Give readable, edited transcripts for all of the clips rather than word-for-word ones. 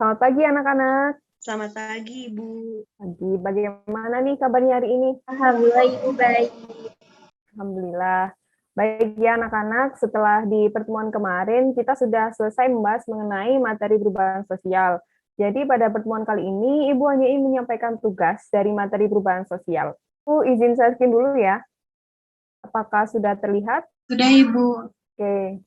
Selamat pagi anak-anak. Selamat pagi, Ibu. Pagi, bagaimana nih kabarnya hari ini? Alhamdulillah Ibu baik. Alhamdulillah. Baik ya anak-anak, setelah di pertemuan kemarin kita sudah selesai membahas mengenai materi perubahan sosial. Jadi pada pertemuan kali ini Ibu hanya ingin menyampaikan tugas dari materi perubahan sosial. Ibu izin saya screen dulu ya. Apakah sudah terlihat? Sudah Ibu. Oke.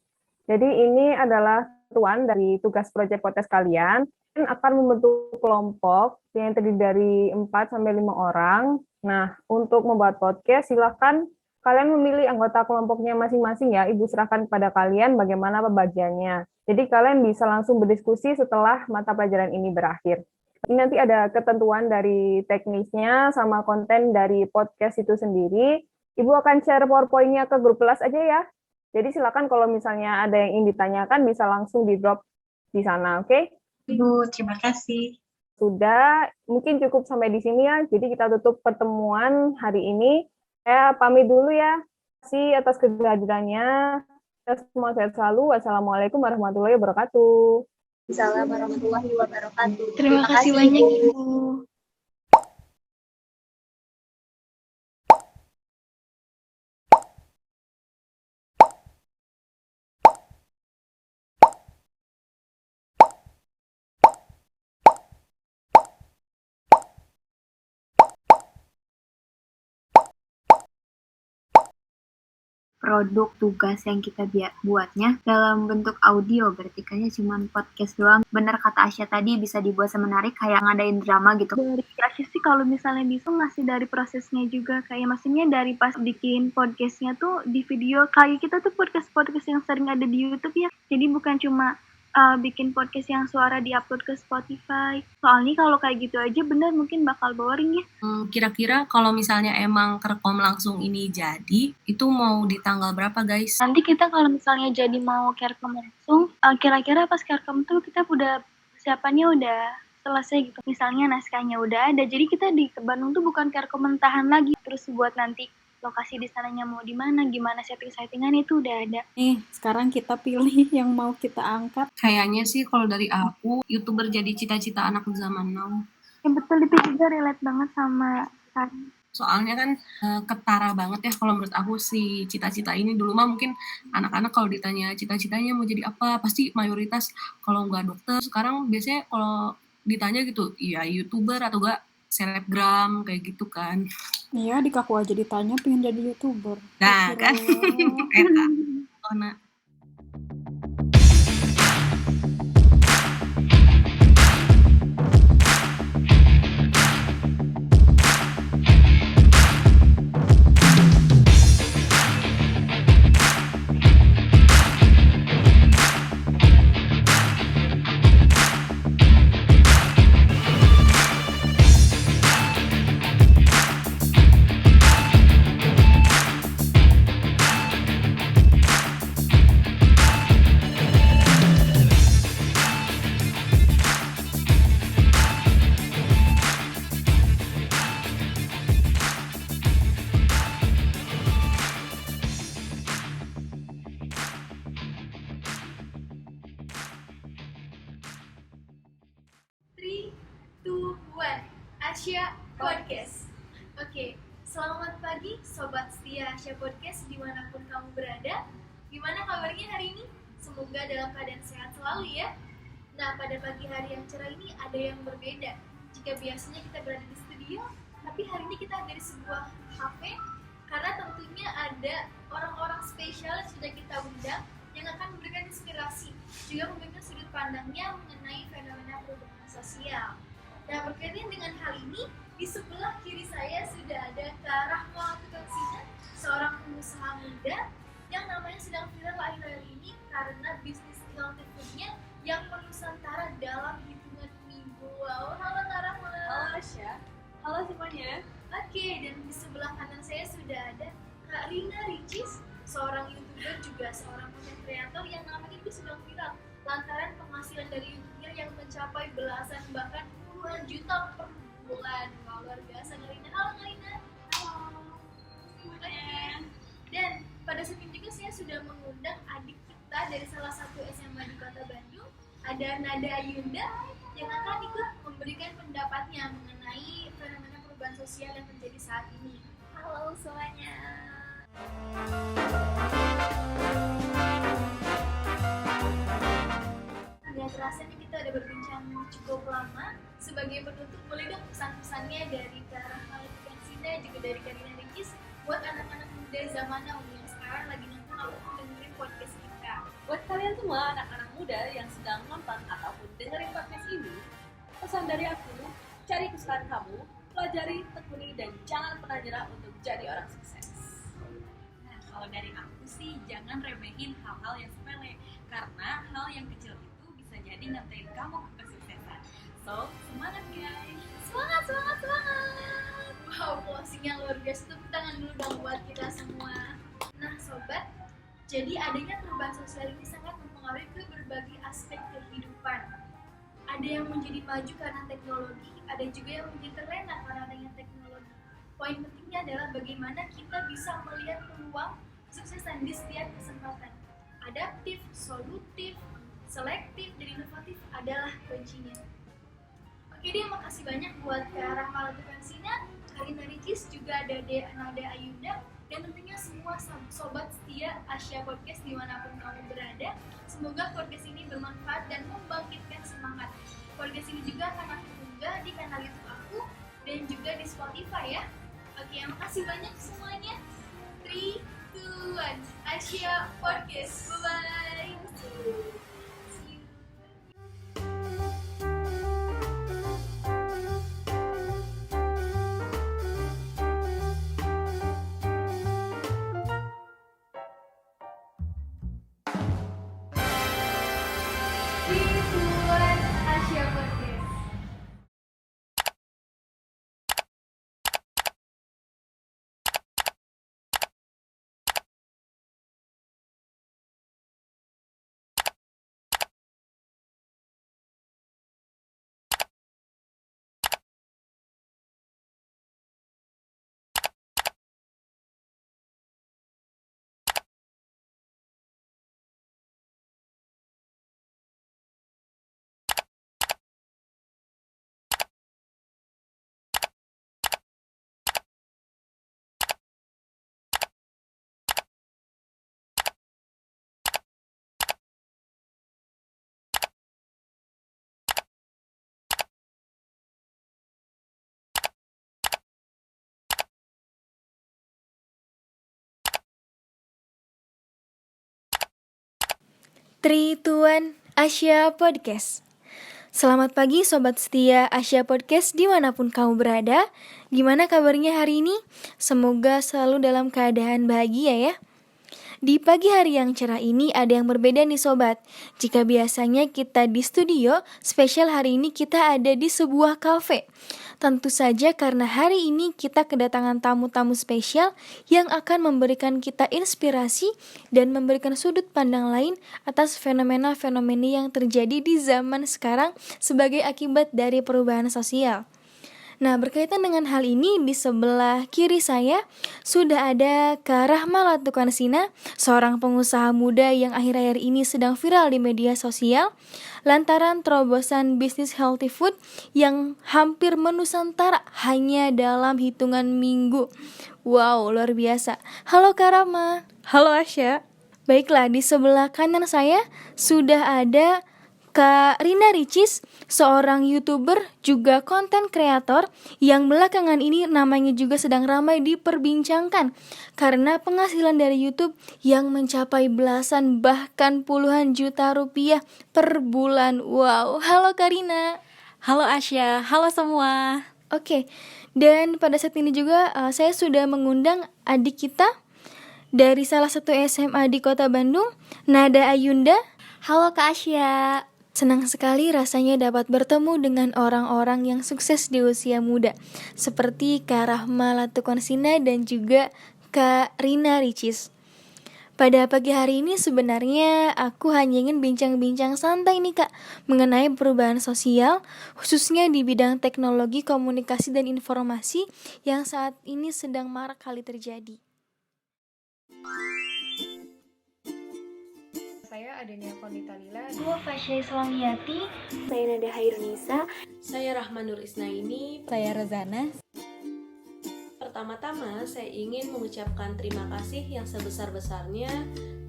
Jadi ini adalah tuan dari tugas proyek podcast kalian. Kalian akan membentuk kelompok yang terdiri dari 4 sampai 5 orang. Nah, untuk membuat podcast silakan kalian memilih anggota kelompoknya masing-masing ya. Ibu serahkan kepada kalian bagaimana pembagiannya. Jadi kalian bisa langsung berdiskusi setelah mata pelajaran ini berakhir. Ini nanti ada ketentuan dari teknisnya sama konten dari podcast itu sendiri. Ibu akan share PowerPoint-nya ke grup kelas aja ya. Jadi silakan kalau misalnya ada yang ingin ditanyakan bisa langsung di-drop di sana, oke? Ibu, terima kasih. Sudah, mungkin cukup sampai di sini ya. Jadi kita tutup pertemuan hari ini. Saya pamit dulu ya. Terima kasih atas kehadirannya. Kita semua sehat selalu. Wassalamualaikum warahmatullahi wabarakatuh. Assalamualaikum warahmatullahi wabarakatuh. Terima kasih banyak, Ibu. Produk tugas yang kita buatnya dalam bentuk audio, berarti kayaknya cuma podcast doang. Bener kata Asya tadi, bisa dibuat semenarik kayak ngadain drama gitu. Dari Asya sih kalau misalnya bisa ngasih dari prosesnya juga, kayak maksudnya dari pas bikin podcastnya tuh di video, kayak kita tuh podcast yang sering ada di YouTube ya, jadi bukan cuma bikin podcast yang suara di-upload ke Spotify. Soalnya kalau kayak gitu aja bener mungkin bakal boring ya. Kira-kira kalau misalnya emang kerekom langsung ini jadi, itu mau di tanggal berapa, guys? Nanti kita kalau misalnya jadi mau kerekam langsung, kira-kira pas kerekam tuh kita udah persiapannya udah selesai gitu. Misalnya naskahnya udah ada, jadi kita di Bandung tuh bukan kerekam mentahan lagi. Terus buat nanti lokasi di sananya mau di mana, gimana setting-settingan itu udah ada. Nih, sekarang kita pilih yang mau kita angkat. Kayaknya sih kalau dari aku, YouTuber jadi cita-cita anak zaman now. Yang betul itu juga relate banget sama kan. Soalnya kan ketara banget ya kalau menurut aku si cita-cita ini. Dulu mah mungkin anak-anak kalau ditanya cita-citanya mau jadi apa, pasti mayoritas kalau nggak dokter. Sekarang biasanya kalau ditanya gitu, ya YouTuber atau nggak selebgram kayak gitu kan. Iya, di aku aja ditanya pengen jadi YouTuber. Nah kan, enak. Oh, nah. Asya Podcast. Oke, selamat pagi Sobat setia Asya Podcast dimanapun kamu berada. Gimana kabarnya hari ini? Semoga dalam keadaan sehat selalu ya. Nah, pada pagi hari yang cerah ini ada yang berbeda. Jika biasanya kita berada di studio, tapi hari ini kita ada di sebuah kafe, karena tentunya ada orang-orang spesial yang sudah kita undang yang akan memberikan inspirasi, juga memberikan sudut pandangnya mengenai fenomena perubahan sosial. Nah, berkaitan dengan hal ini, di sebelah kiri saya sudah ada Kak Rahma Tukansina, seorang pengusaha muda yang namanya sedang viral akhir-akhir ini karena bisnis healthy food-nya yang menusantara dalam hitungan minggu. Wow, halo Kak Rahma. Halo Asya. Halo semuanya. Oke, dan di sebelah kanan saya sudah ada Kak Rina Ricis, seorang YouTuber juga seorang content creator yang namanya itu sedang viral lantaran penghasilan dari YouTube-nya yang mencapai belasan bahkan puluhan juta per bulan. Wow, luar biasa Karina. Halo Karina. Halo semuanya. Dan pada saat ini juga saya sudah mengundang adik kita dari salah satu SMA di Kota Bandung, ada Nada Ayunda. yang akan ikut memberikan pendapatnya mengenai fenomena perubahan sosial yang terjadi saat ini. Halo semuanya. Tidak terasa nih kita udah berbincang cukup lama. Sebagai penutup, boleh dong pesan-pesannya dari Kak Rahma Sina juga dari Karina Ricis buat anak-anak muda zaman now yang sekarang lagi nonton ataupun dengerin podcast kita. Buat kalian semua anak-anak muda yang sedang nonton ataupun dengerin podcast ini, pesan dari aku, cari kesukaan kamu, pelajari, tekuni, dan jangan pernah nyerah untuk jadi orang sukses. Nah, kalau dari aku sih jangan remehin hal-hal yang sepele, karena hal yang kecil itu bisa jadi nganterin kamu ke kesuksesan. So, semangat guys! Semangat, semangat, semangat! Wow, closing yang luar biasa. Tepuk tangan dulu dong buat kita semua. Nah sobat, jadi adanya perubahan sosial ini sangat mempengaruhi ke berbagai aspek kehidupan. Ada yang menjadi maju karena teknologi, ada juga yang menjadi terlena karena adanya teknologi. Poin pentingnya adalah bagaimana kita bisa melihat peluang kesuksesan di setiap kesempatan. Adaptif, solutif, selektif, dan inovatif adalah kuncinya. Oke deh, makasih banyak buat Kak Rahma Sina, Karina Ricis, juga ada Nada Ayunda, dan tentunya semua sobat setia Asia Podcast dimanapun kamu berada. Semoga podcast ini bermanfaat dan membangkitkan semangat. Podcast ini juga akan aku unggah di kanal YouTube aku dan juga di Spotify ya. Oke, makasih banyak semuanya. 3, 2, 1, Asia Podcast. Bye-bye. See you. Asia Podcast. Trituan Asia Podcast. Selamat pagi sobat setia Asia Podcast dimanapun kamu berada. Gimana kabarnya hari ini? Semoga selalu dalam keadaan bahagia ya. Di pagi hari yang cerah ini ada yang berbeda nih sobat. Jika biasanya kita di studio, spesial hari ini kita ada di sebuah kafe. Tentu saja karena hari ini kita kedatangan tamu-tamu spesial yang akan memberikan kita inspirasi dan memberikan sudut pandang lain atas fenomena-fenomena yang terjadi di zaman sekarang sebagai akibat dari perubahan sosial. Nah, berkaitan dengan hal ini, di sebelah kiri saya sudah ada Kak Rahma Sina, seorang pengusaha muda yang akhir-akhir ini sedang viral di media sosial lantaran terobosan bisnis healthy food yang hampir menusantara hanya dalam hitungan minggu. Wow, luar biasa. Halo Kak Rahma. Halo Asya. Baiklah, di sebelah kanan saya sudah ada Kak Rina Ricis, seorang YouTuber juga konten kreator yang belakangan ini namanya juga sedang ramai diperbincangkan karena penghasilan dari YouTube yang mencapai belasan bahkan puluhan juta rupiah per bulan. Wow, halo Kak Rina. Halo Asya, halo semua. Oke, dan pada saat ini juga saya sudah mengundang adik kita dari salah satu SMA di Kota Bandung, Nada Ayunda. Halo Kak Asya. Senang sekali rasanya dapat bertemu dengan orang-orang yang sukses di usia muda seperti Kak Rahma Sina dan juga Kak Rina Ricis. Pada pagi hari ini sebenarnya aku hanya ingin bincang-bincang santai nih Kak mengenai perubahan sosial khususnya di bidang teknologi, komunikasi, dan informasi yang saat ini sedang marak kali terjadi. Saya Adenia Kondita Lila. Aku Fasya Islamiyati. Saya Nada Hairunisa. Saya Rahmanur Isnaini. Saya Rozana. Pertama-tama, saya ingin mengucapkan terima kasih yang sebesar-besarnya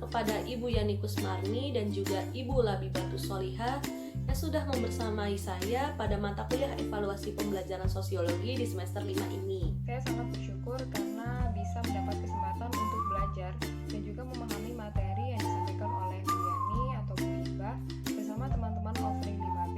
kepada Ibu Yani Kusmarni dan juga Ibu Labibatus Solihah yang sudah membersamai saya pada mata kuliah evaluasi pembelajaran sosiologi di semester 5 ini. Saya sangat bersyukur karena bisa mendapat kesempatan untuk belajar dan juga memahami materi yang disampaikan oleh Bu Yani atau Bu Iba bersama teman-teman offering 5B.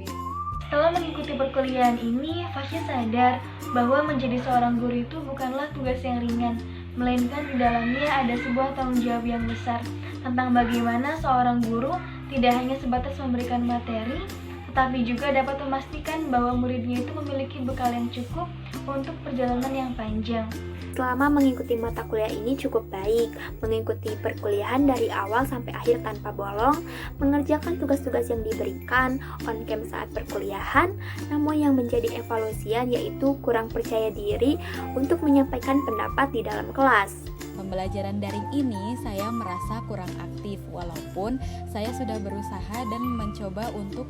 Setelah mengikuti perkuliahan ini, Fasya sadar bahwa menjadi seorang guru itu bukanlah tugas yang ringan, melainkan di dalamnya ada sebuah tanggung jawab yang besar tentang bagaimana seorang guru tidak hanya sebatas memberikan materi, tetapi juga dapat memastikan bahwa muridnya itu memiliki bekal yang cukup untuk perjalanan yang panjang. Selama mengikuti mata kuliah ini cukup baik, mengikuti perkuliahan dari awal sampai akhir tanpa bolong, mengerjakan tugas-tugas yang diberikan on cam saat perkuliahan, namun yang menjadi evaluasian yaitu kurang percaya diri untuk menyampaikan pendapat di dalam kelas. Pembelajaran daring ini saya merasa kurang aktif, walaupun saya sudah berusaha dan mencoba untuk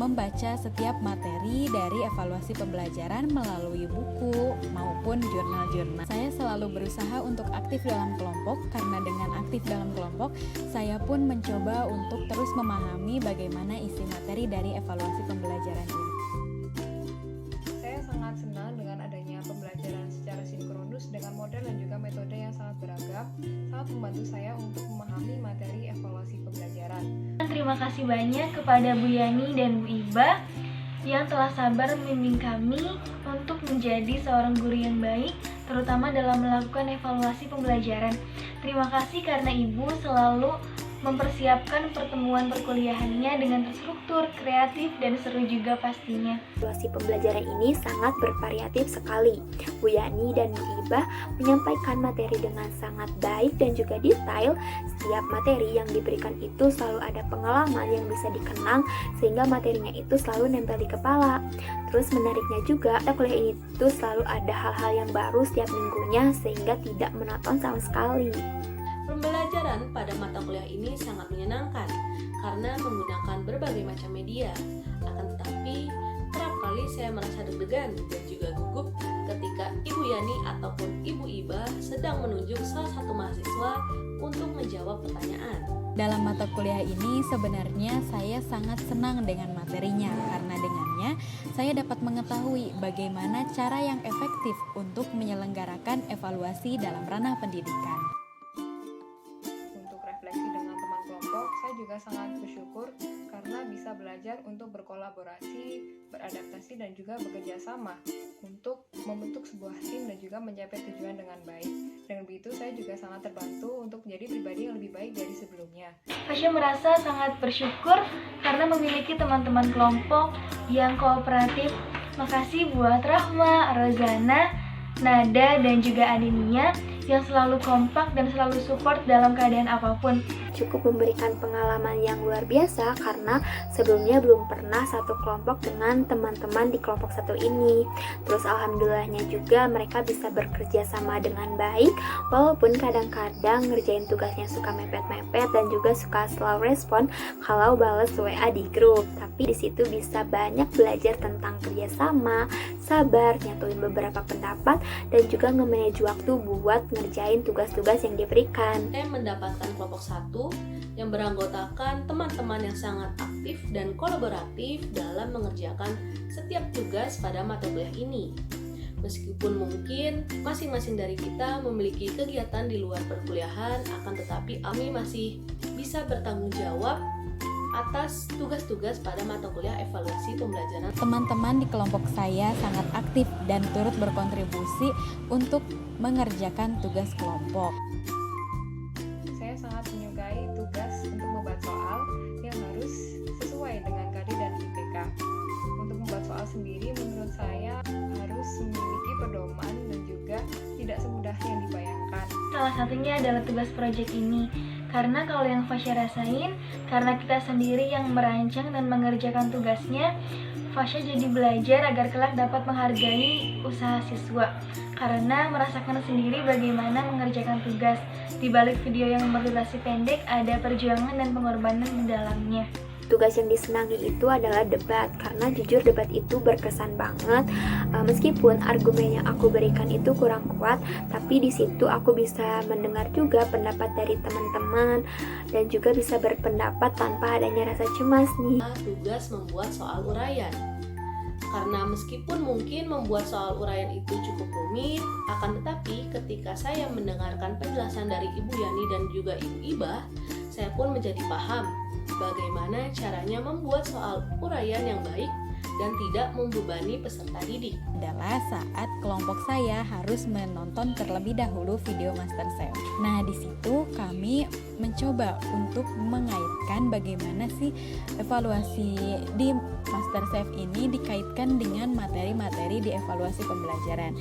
membaca setiap materi dari evaluasi pembelajaran melalui buku maupun jurnal-jurnal. Saya selalu berusaha untuk aktif dalam kelompok, karena dengan aktif dalam kelompok, saya pun mencoba untuk terus memahami bagaimana isi materi dari evaluasi pembelajaran ini. Saya sangat senang dengan adanya pembelajaran secara sinkronus dengan model dan juga metode yang sangat beragam, sangat membantu saya untuk memahami materi evaluasi pembelajaran. Terima kasih banyak kepada Bu Yani dan Bu Iba yang telah sabar membimbing kami untuk menjadi seorang guru yang baik, terutama dalam melakukan evaluasi pembelajaran. Terima kasih karena Ibu selalu mempersiapkan pertemuan perkuliahannya dengan terstruktur, kreatif, dan seru juga pastinya. Evaluasi pembelajaran ini sangat bervariatif sekali. Bu Yani dan Bu Iba menyampaikan materi dengan sangat baik dan juga detail. Setiap materi yang diberikan itu selalu ada pengalaman yang bisa dikenang, sehingga materinya itu selalu nempel di kepala. Terus menariknya juga, mata kuliah ini tuh selalu ada hal-hal yang baru setiap minggunya, sehingga tidak monoton sama sekali. Pembelajaran pada mata kuliah ini sangat menyenangkan karena menggunakan berbagai macam media. Akan tetapi, kerap kali saya merasa deg-degan dan juga gugup ketika Ibu Yani ataupun Ibu Iba sedang menunjuk salah satu mahasiswa untuk menjawab pertanyaan. Dalam mata kuliah ini sebenarnya saya sangat senang dengan materinya, karena dengannya saya dapat mengetahui bagaimana cara yang efektif untuk menyelenggarakan evaluasi dalam ranah pendidikan. Saya juga sangat bersyukur karena bisa belajar untuk berkolaborasi, beradaptasi, dan juga bekerja sama untuk membentuk sebuah tim dan juga mencapai tujuan dengan baik. Dengan begitu, saya juga sangat terbantu untuk menjadi pribadi yang lebih baik dari sebelumnya. Fasya merasa sangat bersyukur karena memiliki teman-teman kelompok yang kooperatif. Makasih buat Rahma, Rozana, Nada, dan juga Adenia yang selalu kompak dan selalu support dalam keadaan apapun. Cukup memberikan pengalaman yang luar biasa karena sebelumnya belum pernah satu kelompok dengan teman-teman di kelompok satu ini. Terus alhamdulillahnya juga mereka bisa bekerja sama dengan baik, walaupun kadang-kadang ngerjain tugasnya suka mepet-mepet dan juga suka slow respon kalau bales WA di grup. Tapi di situ bisa banyak belajar tentang kerjasama, sabar, nyatuin beberapa pendapat, dan juga nge-manage waktu buat ngerjain tugas-tugas yang diberikan. Saya mendapatkan kelompok 1 yang beranggotakan teman-teman yang sangat aktif dan kolaboratif dalam mengerjakan setiap tugas pada mata kuliah ini. Meskipun mungkin masing-masing dari kita memiliki kegiatan di luar perkuliahan, akan tetapi kami masih bisa bertanggung jawab atas tugas-tugas pada mata kuliah evaluasi pembelajaran. Teman-teman di kelompok saya sangat aktif dan turut berkontribusi untuk mengerjakan tugas kelompok. Saya sangat menyukai tugas untuk membuat soal yang harus sesuai dengan KD dan IPK. Untuk membuat soal sendiri menurut saya harus memiliki pedoman dan juga tidak semudah yang dibayangkan. Salah satunya adalah tugas proyek ini. Karena kalau yang Fasya rasain, karena kita sendiri yang merancang dan mengerjakan tugasnya, Fasya jadi belajar agar kelak dapat menghargai usaha siswa. Karena merasakan sendiri bagaimana mengerjakan tugas. Di balik video yang berdurasi pendek, ada perjuangan dan pengorbanan di dalamnya. Tugas yang disenangi itu adalah debat, karena jujur debat itu berkesan banget. Meskipun argumen yang aku berikan itu kurang kuat, tapi di situ aku bisa mendengar juga pendapat dari teman-teman dan juga bisa berpendapat tanpa adanya rasa cemas nih. Tugas membuat soal uraian. Karena meskipun mungkin membuat soal uraian itu cukup rumit, akan tetapi ketika saya mendengarkan penjelasan dari Ibu Yani dan juga Ibu Ibah, saya pun menjadi paham bagaimana caranya membuat soal uraian yang baik dan tidak membebani peserta didik. Adalah saat kelompok saya harus menonton terlebih dahulu video MasterChef. Nah, di situ kami mencoba untuk mengaitkan bagaimana sih evaluasi di MasterChef ini dikaitkan dengan materi-materi di evaluasi pembelajaran.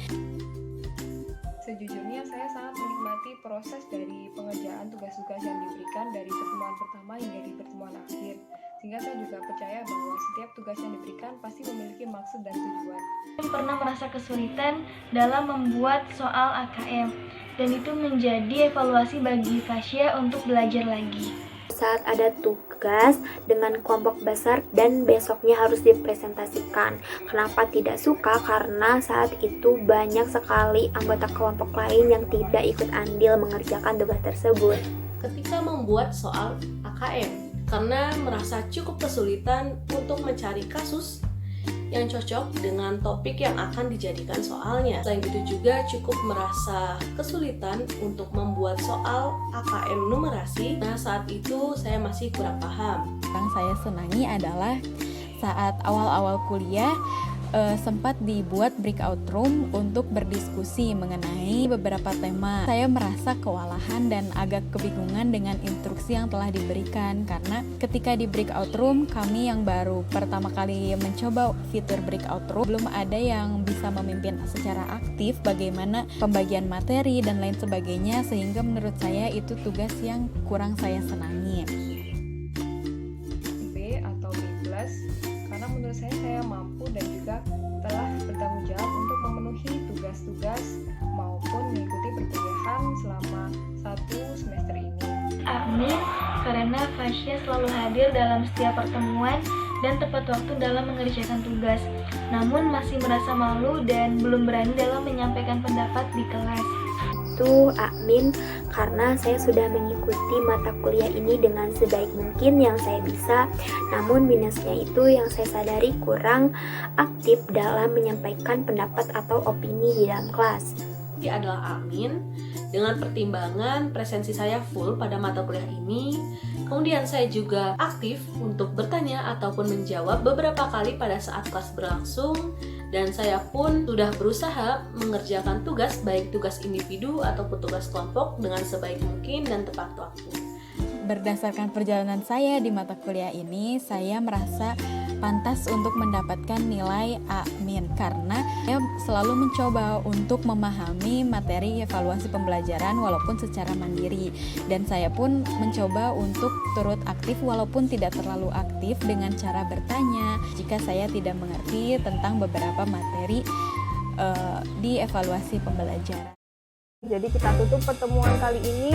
Sejujurnya saya sangat menikmati proses dari pengerjaan tugas-tugas yang diberikan dari pertemuan pertama hingga di pertemuan akhir. Sehingga saya juga percaya bahwa setiap tugas yang diberikan pasti memiliki maksud dan tujuan. Saya pernah merasa kesulitan dalam membuat soal AKM, dan itu menjadi evaluasi bagi Fasya untuk belajar lagi. Saat ada tugas dengan kelompok besar dan besoknya harus dipresentasikan. Kenapa tidak suka? Karena saat itu banyak sekali anggota kelompok lain yang tidak ikut andil mengerjakan tugas tersebut. Ketika membuat soal AKM, karena merasa cukup kesulitan untuk mencari kasus yang cocok dengan topik yang akan dijadikan soalnya. Selain itu juga cukup merasa kesulitan untuk membuat soal AKM numerasi. Nah, saat itu saya masih kurang paham. Yang saya senangi adalah saat awal-awal kuliah sempat dibuat breakout room untuk berdiskusi mengenai beberapa tema. Saya merasa kewalahan dan agak kebingungan dengan instruksi yang telah diberikan, karena ketika di breakout room kami yang baru pertama kali mencoba fitur breakout room, belum ada yang bisa memimpin secara aktif bagaimana pembagian materi dan lain sebagainya, sehingga menurut saya itu tugas yang kurang saya senangi. B atau B+, karena menurut saya mampu dan juga telah bertanggung jawab untuk memenuhi tugas-tugas maupun mengikuti perkuliahan selama 1 semester ini. Amin, karena Fasya selalu hadir dalam setiap pertemuan dan tepat waktu dalam mengerjakan tugas, namun masih merasa malu dan belum berani dalam menyampaikan pendapat di kelas. Itu Amin, karena saya sudah mengikuti mata kuliah ini dengan sebaik mungkin yang saya bisa, namun minusnya itu yang saya sadari kurang aktif dalam menyampaikan pendapat atau opini di dalam kelas. Ini adalah Amin, dengan pertimbangan presensi saya full pada mata kuliah ini. Kemudian saya juga aktif untuk bertanya ataupun menjawab beberapa kali pada saat kelas berlangsung, dan saya pun sudah berusaha mengerjakan tugas, baik tugas individu ataupun tugas kelompok dengan sebaik mungkin dan tepat waktu. Berdasarkan perjalanan saya di mata kuliah ini, saya merasa pantas untuk mendapatkan nilai A- karena saya selalu mencoba untuk memahami materi evaluasi pembelajaran walaupun secara mandiri, dan saya pun mencoba untuk turut aktif walaupun tidak terlalu aktif dengan cara bertanya jika saya tidak mengerti tentang beberapa materi di evaluasi pembelajaran. Jadi kita tutup pertemuan kali ini.